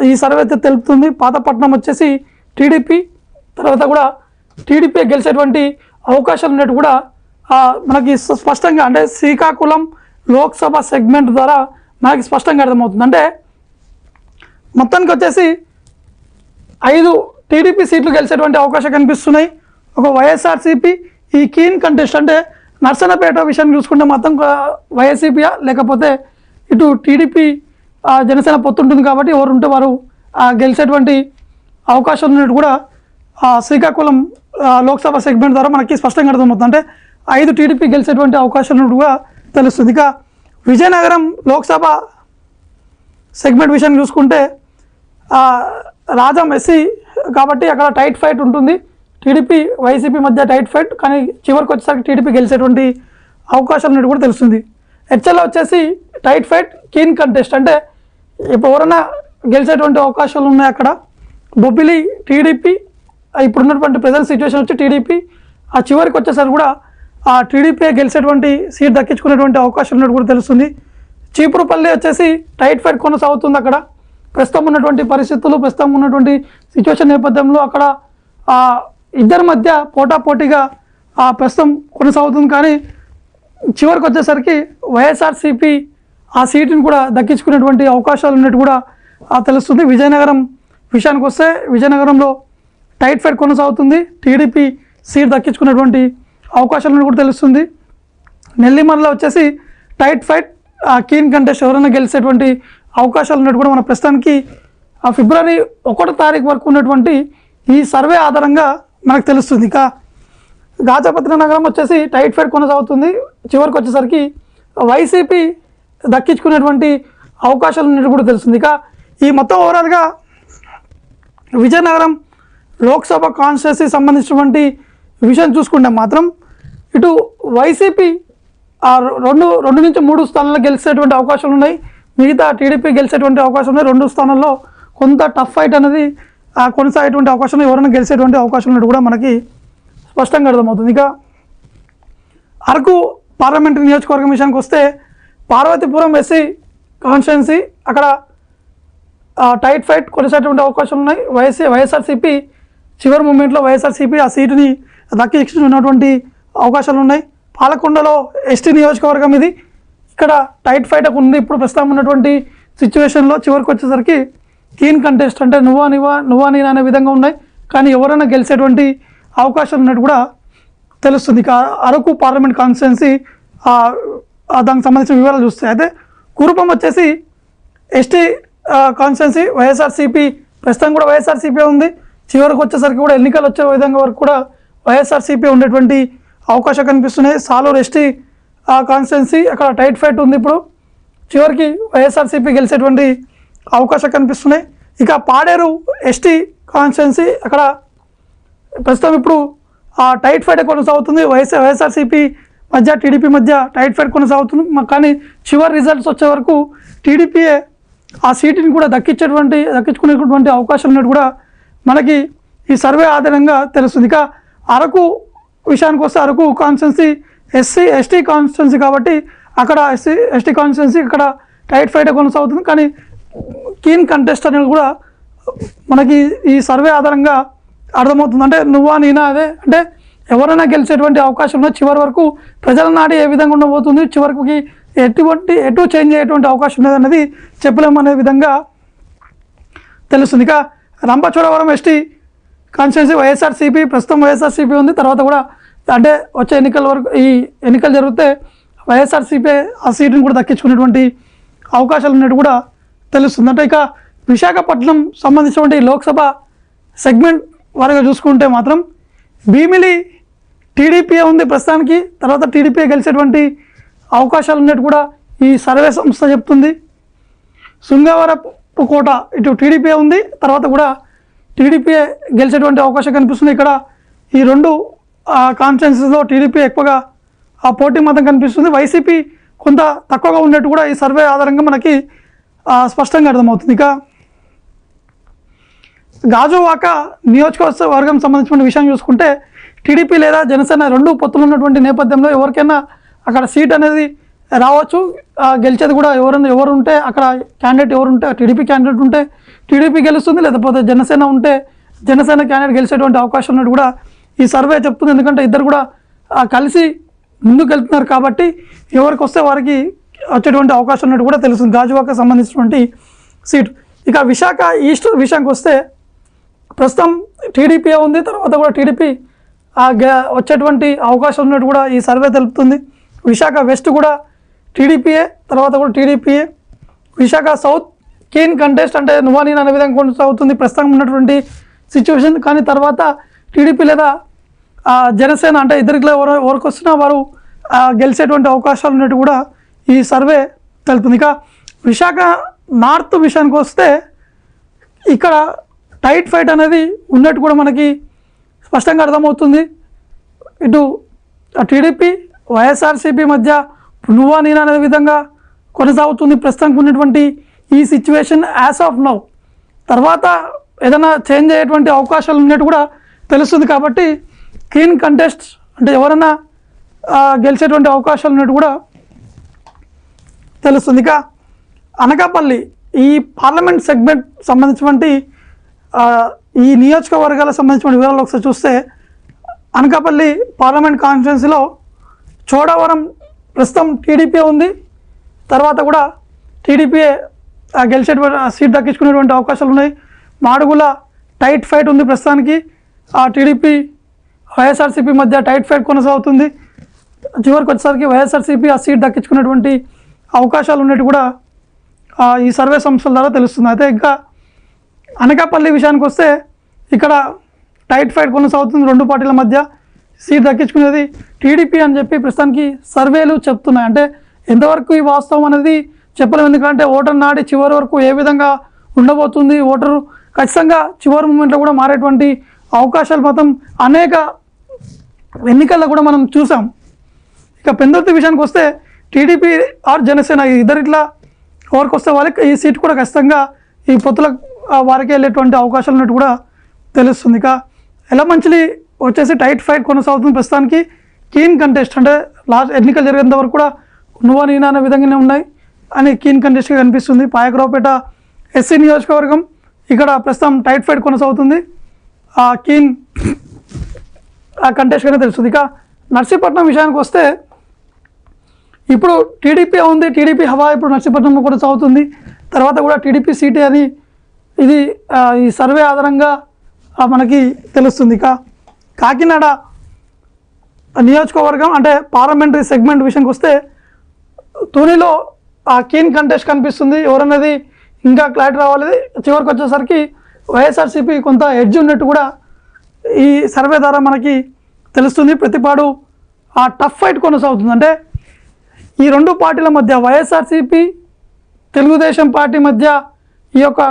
ఈ సర్వే అయితే తెలుపుతుంది. పాతపట్నం వచ్చేసి టీడీపీ, తర్వాత కూడా టీడీపీ గెలిచేటువంటి అవకాశాలు ఉన్నట్టు కూడా మనకి స్పష్టంగా, అంటే శ్రీకాకుళం లోక్సభ సెగ్మెంట్ ద్వారా మనకి స్పష్టంగా అర్థమవుతుంది. అంటే మొత్తానికి వచ్చేసి 5 టీడీపీ సీట్లు గెలిచేటువంటి అవకాశం కనిపిస్తున్నాయి. ఒక వైఎస్ఆర్సీపీ ఈ కీన్ కంటెస్ట్, అంటే నర్సన్నపేట విషయాన్ని చూసుకుంటే మొత్తం వైఎస్సీపీయా లేకపోతే ఇటు టీడీపీ జనసేన పొత్తుంటుంది కాబట్టి ఎవరు ఉంటే వారు గెలిచేటువంటి అవకాశం ఉన్నట్టు కూడా శ్రీకాకుళం లోక్సభ సెగ్మెంట్ ద్వారా మనకి స్పష్టంగా అర్థమవుతుంది. అంటే 5 టీడీపీ గెలిచేటువంటి అవకాశం ఉన్నట్టు కూడా తెలుస్తుంది. ఇక విజయనగరం లోక్సభ సెగ్మెంట్ విషయాన్ని చూసుకుంటే రాజం ఎస్సీ కాబట్టి అక్కడ టైట్ ఫైట్ ఉంటుంది. టీడీపీ వైసీపీ మధ్య టైట్ ఫైట్, కానీ చివరికి వచ్చేసరికి టీడీపీ గెలిచేటువంటి అవకాశాలు ఉన్నట్టు కూడా తెలుస్తుంది. హెచ్ఎల్లో వచ్చేసి టైట్ ఫైట్, కీన్ కంటెస్ట్, అంటే ఇప్పుడు ఎవరైనా గెలిచేటువంటి అవకాశాలు ఉన్నాయి అక్కడ. బొబ్బిలి టీడీపీ, ఇప్పుడున్నటువంటి ప్రజెంట్ సిచ్యువేషన్ వచ్చి టీడీపీ, చివరికి వచ్చేసరికి కూడా టీడీపీ గెలిచేటువంటి సీట్ దక్కించుకునేటువంటి అవకాశం ఉన్నట్టు కూడా తెలుస్తుంది. చీపురుపల్లి వచ్చేసి టైట్ ఫైట్ కొనసాగుతుంది. అక్కడ ప్రస్తుతం ఉన్నటువంటి పరిస్థితులు, ప్రస్తుతం ఉన్నటువంటి సిచ్యువేషన్ నేపథ్యంలో అక్కడ ఇద్దరి మధ్య పోటాపోటీగా ప్రస్తుతం కొనసాగుతుంది. కానీ చివరికి వచ్చేసరికి వైఎస్ఆర్సీపీ ఆ సీటుని కూడా దక్కించుకునేటువంటి అవకాశాలు ఉన్నట్టు కూడా తెలుస్తుంది. విజయనగరం విషయానికి వస్తే విజయనగరంలో టైట్ ఫైట్ కొనసాగుతుంది. టీడీపీ సీట్ దక్కించుకునేటువంటి అవకాశాలను కూడా తెలుస్తుంది. నెల్లిమర్లో వచ్చేసి టైట్ ఫైట్, కీన్ కంటెస్ట్, ఎవరైనా గెలిచేటువంటి అవకాశాలు ఉన్నట్టు కూడా మన ప్రస్తుతానికి ఫిబ్రవరి 1వ తారీఖు వరకు ఉన్నటువంటి ఈ సర్వే ఆధారంగా మనకు తెలుస్తుంది. ఇక గాజపత్ర నగరం వచ్చేసి టైట్ ఫైట్ కొనసాగుతుంది. చివరికి వచ్చేసరికి వైసీపీ దక్కించుకునేటువంటి అవకాశాలు ఉన్నట్టు కూడా తెలుస్తుంది. ఇక ఈ మొత్తం ఓవరాల్గా విజయనగరం లోక్సభ కాన్స్టిట్యున్సీ సంబంధించినటువంటి విషయం చూసుకుంటే మాత్రం ఇటు వైసీపీ 2 నుంచి 3 స్థానాల్లో గెలిచేటువంటి అవకాశాలు ఉన్నాయి. మిగతా టీడీపీ గెలిచేటువంటి అవకాశం ఉన్నాయి. 2 స్థానాల్లో కొంత టఫ్ ఫైట్ అనేది కొనసాగేటువంటి అవకాశం, ఎవరైనా గెలిచేటువంటి అవకాశం ఉన్నట్టు కూడా మనకి స్పష్టంగా అర్థమవుతుంది. ఇక అరకు పార్లమెంటరీ నియోజకవర్గం విషయానికి వస్తే పార్వతీపురం ఎస్సీ కాన్స్టిట్యున్సీ, అక్కడ టైట్ ఫైట్ కొనసాగేటువంటి అవకాశాలు ఉన్నాయి. వైఎస్ఆర్సీపీ చివరి మూమెంట్లో వైఎస్ఆర్సీపీ ఆ సీటుని దక్కించుకున్నటువంటి అవకాశాలు ఉన్నాయి. పాలకొండలో ఎస్టీ నియోజకవర్గం ఇది, ఇక్కడ టైట్ ఫైట్ ఉంది. ఇప్పుడు ప్రస్తుతం ఉన్నటువంటి సిచ్యువేషన్లో చివరికి వచ్చేసరికి కీన్ కంటెస్ట్, అంటే నువ్వా నేనా అనే విధంగా ఉన్నాయి. కానీ ఎవరైనా గెలిచేటువంటి అవకాశాలు ఉన్నట్టు కూడా తెలుస్తుంది. ఇక అరకు పార్లమెంట్ కాన్స్టిట్యున్సీ దానికి సంబంధించిన వివరాలు చూస్తే అయితే కురుపం వచ్చేసి ఎస్టీ కాన్స్టిట్యున్సీ, వైఎస్ఆర్సీపీ ప్రస్తుతం కూడా వైఎస్ఆర్సీపీ ఉంది. చివరికి వచ్చేసరికి కూడా ఎన్నికలు వచ్చే విధంగా వరకు కూడా వైఎస్ఆర్సీపీ ఉండేటువంటి అవకాశం కనిపిస్తున్నాయి. సాలూరు ఎస్టీ కాన్స్టిట్యున్సీ, అక్కడ టైట్ ఫైట్ ఉంది. ఇప్పుడు చివరికి వైఎస్ఆర్సీపీ గెలిచేటువంటి అవకాశం కనిపిస్తున్నాయి. ఇక పాడేరు ఎస్టీ కాన్స్టిట్యున్సీ, అక్కడ ప్రస్తుతం ఇప్పుడు టైట్ ఫైట్ కొనసాగుతుంది. వైఎస్ఆర్సీపీ మధ్య టీడీపీ మధ్య టైట్ ఫైట్ కొనసాగుతుంది. కానీ చివరి రిజల్ట్స్ వచ్చే వరకు టీడీపీయే ఆ సీటుని కూడా దక్కించుకునేటువంటి అవకాశం ఉన్నట్టు కూడా మనకి ఈ సర్వే ఆధారంగా తెలుస్తుంది. ఇక అరకు విషయానికి వస్తే అరకు కాన్స్టిట్యున్సీ ఎస్టీ కాన్స్టిట్యున్సీ కాబట్టి అక్కడ ఎస్టీ కాన్స్టిట్యున్సీ ఇక్కడ టైట్ ఫైట్ కొనసాగుతుంది. కానీ కీన్ కంటెస్ట్ అనేది కూడా మనకి ఈ సర్వే ఆధారంగా అర్థమవుతుంది. అంటే నువ్వా నేనా, అదే అంటే ఎవరైనా గెలిచేటువంటి అవకాశం ఉన్న చివరి వరకు ప్రజల నాడి ఏ విధంగా ఉండబోతుంది, చివరికి ఎటు చేంజ్ అయ్యేటువంటి అవకాశం ఉన్నదన్నది చెప్పలేమనే విధంగా తెలుస్తుంది. ఇక రంపచోడవరం ఎస్టీ కాన్స్టిట్యున్సీ వైఎస్ఆర్సీపీ, ప్రస్తుతం వైఎస్ఆర్సీపీ ఉంది. తర్వాత కూడా అంటే వచ్చే ఎన్నికల వరకు ఈ ఎన్నికలు జరిగితే వైఎస్ఆర్సీపీ ఆ సీటుని కూడా దక్కించుకునేటువంటి అవకాశాలు ఉన్నట్టు కూడా తెలుస్తుంది. అంటే ఇక విశాఖపట్నం సంబంధించినటువంటి లోక్సభ సెగ్మెంట్ వారిగా చూసుకుంటే మాత్రం భీమిలి టీడీపీ ఉంది ప్రస్తుతానికి. తర్వాత టీడీపీ గెలిచేటువంటి అవకాశాలు ఉన్నట్టు కూడా ఈ సర్వే సంస్థ చెప్తుంది. శృంగవరపు కోట ఇటు టీడీపీ ఉంది, తర్వాత కూడా టీడీపీ గెలిచేటువంటి అవకాశం కనిపిస్తుంది. ఇక్కడ ఈ 2 కాన్స్టిట్యున్సీస్లో టీడీపీ ఎక్కువగా పోటీ మాత్రం కనిపిస్తుంది. వైసీపీ కొంత తక్కువగా ఉన్నట్టు కూడా ఈ సర్వే ఆధారంగా మనకి స్పష్టంగా అర్థమవుతుంది. ఇక గాజువాక నియోజకవర్గం సంబంధించిన విషయం చూసుకుంటే టీడీపీ లేదా జనసేన 2 పొత్తులు ఉన్నటువంటి నేపథ్యంలో ఎవరికైనా అక్కడ సీట్ అనేది రావచ్చు. గెలిచేది కూడా ఎవరు ఉంటే అక్కడ క్యాండిడేట్ ఎవరు ఉంటే టీడీపీ క్యాండిడేట్ ఉంటే టీడీపీ గెలుస్తుంది, లేకపోతే జనసేన ఉంటే జనసేన క్యాండిడేట్ గెలిచేటువంటి అవకాశం ఉన్నట్టు కూడా ఈ సర్వే చెప్తుంది. ఎందుకంటే ఇద్దరు కూడా కలిసి ముందుకు వెళ్తున్నారు కాబట్టి ఎవరికి వస్తే వారికి వచ్చేటువంటి అవకాశం ఉన్నట్టు కూడా తెలుస్తుంది. గాజువాక సంబంధించినటువంటి సీటు. ఇక విశాఖ ఈస్ట్ విషయానికి వస్తే ప్రస్తుతం టీడీపీ ఉంది, తర్వాత కూడా టీడీపీ వచ్చేటువంటి అవకాశం ఉన్నట్టు కూడా ఈ సర్వే తెలుపుతుంది. విశాఖ వెస్ట్ కూడా టీడీపీయే, తర్వాత కూడా టీడీపీయే. విశాఖ సౌత్ కీన్ కంటెస్ట్ అంటే నువ్వా నేను అనే విధంగా కొనసాగుతుంది ప్రస్తుతం ఉన్నటువంటి సిచ్యువేషన్. కానీ తర్వాత టీడీపీ లేదా జనసేన అంటే ఇద్దరిలో ఎవరికి వస్తున్నా వారు గెలిచేటువంటి అవకాశాలు ఉన్నట్టు కూడా ఈ సర్వే తెలుపుతుంది. ఇక విశాఖ నార్త్ విషయానికి వస్తే ఇక్కడ టైట్ ఫైట్ అనేది ఉన్నట్టు కూడా మనకి స్పష్టంగా అర్థమవుతుంది. ఇటు టీడీపీ వైఎస్ఆర్సీపీ మధ్య నువ్వా నేను అనే విధంగా కొనసాగుతుంది ప్రస్తుతానికి ఉన్నటువంటి ఈ సిచ్యువేషన్ యాజ్ ఆఫ్ నౌ. తర్వాత ఏదైనా చేంజ్ అయ్యేటువంటి అవకాశాలు ఉన్నట్టు కూడా తెలుస్తుంది. కాబట్టి క్లీన్ కంటెస్ట్ అంటే ఎవరైనా గెలిచేటువంటి అవకాశాలు ఉన్నట్టు కూడా తెలుస్తుంది. ఇక అనకాపల్లి ఈ పార్లమెంట్ సెగ్మెంట్ సంబంధించినటువంటి ఈ నియోజకవర్గాలకు సంబంధించిన వివరాలు ఒకసారి చూస్తే అనకాపల్లి పార్లమెంట్ కాన్స్టిట్యున్సీలో చోడవరం ప్రస్తుతం టీడీపీ ఉంది, తర్వాత కూడా టీడీపీ గెలిచేటువంటి సీట్ దక్కించుకునేటువంటి అవకాశాలు ఉన్నాయి. మాడుగుల టైట్ ఫైట్ ఉంది ప్రస్తుతానికి, టీడీపీ వైఎస్ఆర్సీపీ మధ్య టైట్ ఫైట్ కొనసాగుతుంది. చివరికి వచ్చేసరికి వైఎస్ఆర్సీపీ ఆ సీట్ దక్కించుకునేటువంటి అవకాశాలు ఉన్నట్టు కూడా ఈ సర్వే సంస్థల ద్వారా తెలుస్తుంది. అయితే ఇంకా అనకాపల్లి విషయానికి వస్తే ఇక్కడ టైట్ ఫైట్ కొనసాగుతుంది రెండు పార్టీల మధ్య. సీట్ దక్కించుకునేది టీడీపీ అని చెప్పి ప్రస్తుతానికి సర్వేలు చెప్తున్నాయి. అంటే ఎంతవరకు ఈ వాస్తవం అనేది చెప్పలేము, ఎందుకంటే ఓటర్ నాడి చివరి వరకు ఏ విధంగా ఉండబోతుంది, ఓటరు ఖచ్చితంగా చివరి మూమెంట్లో కూడా మారేటువంటి అవకాశాలు మొత్తం అనేక ఎన్నికల్లో కూడా మనం చూసాం. ఇక పెందుర్తి విషయానికి వస్తే టీడీపీ ఆర్ జనసేన ఇద్దరిట్లా ఎవరికి వస్తే వాళ్ళకి ఈ సీట్ కూడా ఖచ్చితంగా ఈ పొత్తుల వారికి వెళ్ళేటువంటి అవకాశాలు ఉన్నట్టు కూడా తెలుస్తుంది. ఇక ఎలమంచిలి వచ్చేసి టైట్ ఫైట్ కొనసాగుతుంది ప్రస్తుతానికి. కీన్ కంటెస్ట్ అంటే లాస్ట్ ఎన్నికలు జరిగేంత వరకు కూడా నువ్వా నేనా అనే విధంగానే ఉన్నాయి అని కీన్ కంటెస్ట్గా కనిపిస్తుంది. పాయకరావుపేట ఎస్సీ నియోజకవర్గం ఇక్కడ ప్రస్తుతం టైట్ ఫైట్ కొనసాగుతుంది, కీన్ కంటెస్ట్గానే తెలుస్తుంది. ఇక నర్సీపట్నం విషయానికి వస్తే ఇప్పుడు టీడీపీ ఉంది, టీడీపీ హవా ఇప్పుడు నర్సీపట్నంలో కొనసాగుతుంది. తర్వాత కూడా టీడీపీ సీటే అని ఇది ఈ సర్వే ఆధారంగా మనకి తెలుస్తుంది. ఇక కాకినాడ నియోజకవర్గం అంటే పార్లమెంటరీ సెగ్మెంట్ విషయానికి వస్తే తునిలో కీన్ కంటెస్ట్ కనిపిస్తుంది. ఎవరన్నది ఇంకా క్లారిటీ రావాలి. చివరికి వచ్చేసరికి వైఎస్ఆర్సీపీ కొంత ఎడ్జ్ ఉన్నట్టు కూడా ఈ సర్వే ద్వారా మనకి తెలుస్తుంది. ప్రతిపాడు టఫ్ ఫైట్ కొనసాగుతుంది. అంటే ఈ రెండు పార్టీల మధ్య వైఎస్ఆర్సీపీ తెలుగుదేశం పార్టీ మధ్య ఈ యొక్క